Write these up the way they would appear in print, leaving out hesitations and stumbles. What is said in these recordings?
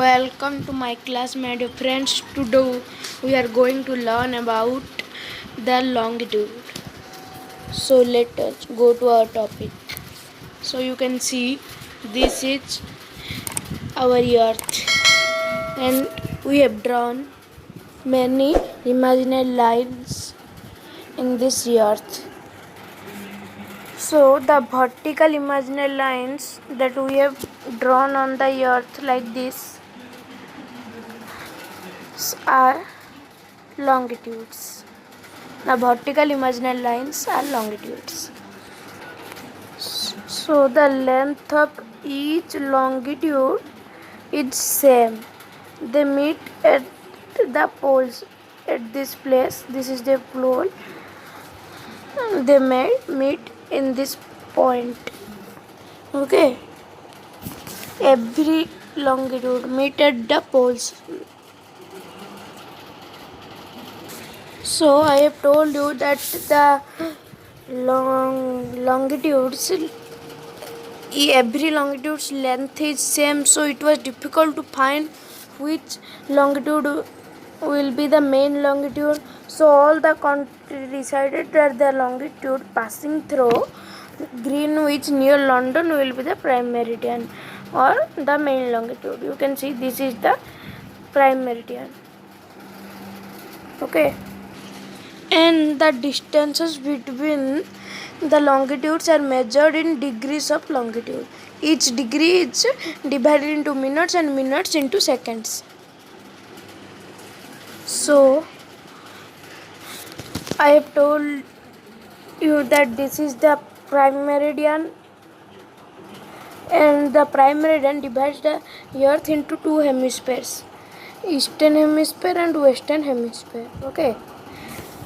Welcome to my class, my dear friends. Today we are going to learn about the longitude. So let us go to our topic. So you can see this is our earth, and we have drawn many imaginary lines in this earth. So the vertical imaginary lines that we have drawn on the earth like this are longitudes. The vertical imaginary lines are longitudes. So the length of each longitude is same. They meet at the poles at this place. This is the pole. They may meet in this point. Okay. Every longitude meet at the poles. So I have told you that the longitudes, every longitude's length is same, so it was difficult to find which longitude will be the main longitude. So all the country decided that the longitude passing through Greenwich near London will be the prime meridian or the main longitude. You can see this is the prime meridian. Okay. And the distances between the longitudes are measured in degrees of longitude. Each degree is divided into minutes and minutes into seconds. So I have told you that this is the prime meridian, and the prime meridian divides the earth into two hemispheres, eastern hemisphere and western hemisphere. Okay.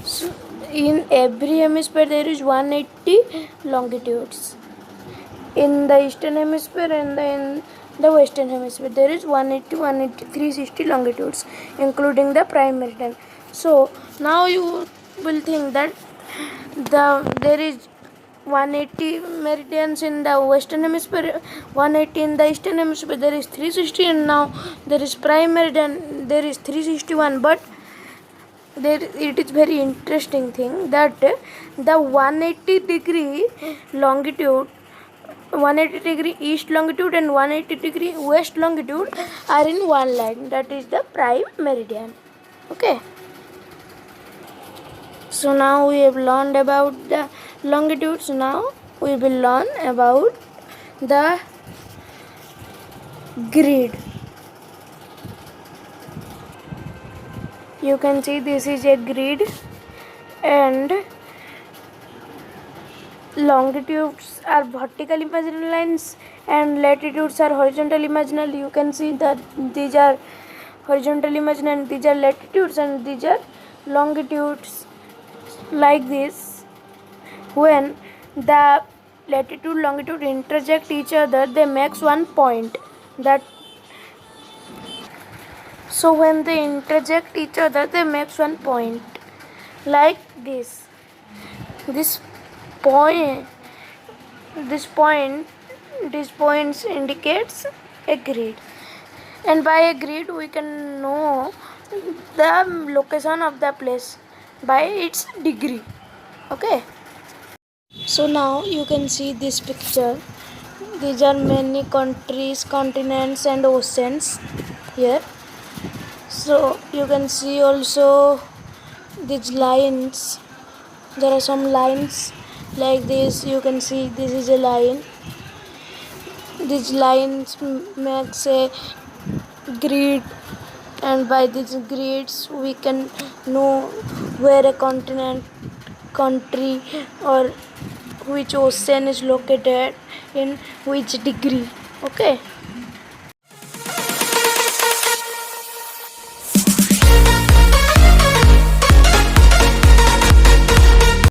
So in every hemisphere there is 180 longitudes. In the eastern hemisphere and in the western hemisphere there is 180, 180, 360 longitudes, including the prime meridian. So now you will think that there is 180 meridians in the western hemisphere, 180 in the eastern hemisphere, there is 360, and now there is prime meridian, there is 361. But it is very interesting thing that the 180 degree longitude, 180 degree east longitude and 180 degree west longitude are in one line. That is the prime meridian. Okay. So now we have learned about the longitudes. Now we will learn about the grid. You can see this is a grid, and longitudes are vertical imaginary lines and latitudes are horizontal imaginary. You can see that these are horizontal imaginary and these are latitudes and these are longitudes. Like this, when the latitude longitude intersect each other, they makes one point. So when they interject each other, they makes one point like this. This points indicates a grid, and by a grid we can know the location of the place by its degree. Okay. So now you can see this picture. These are many countries, continents and oceans here. So you can see also these lines. There are some lines like this. You can see this is a line. These lines makes a grid, and by these grids we can know where a continent, country or which ocean is located in which degree. Okay.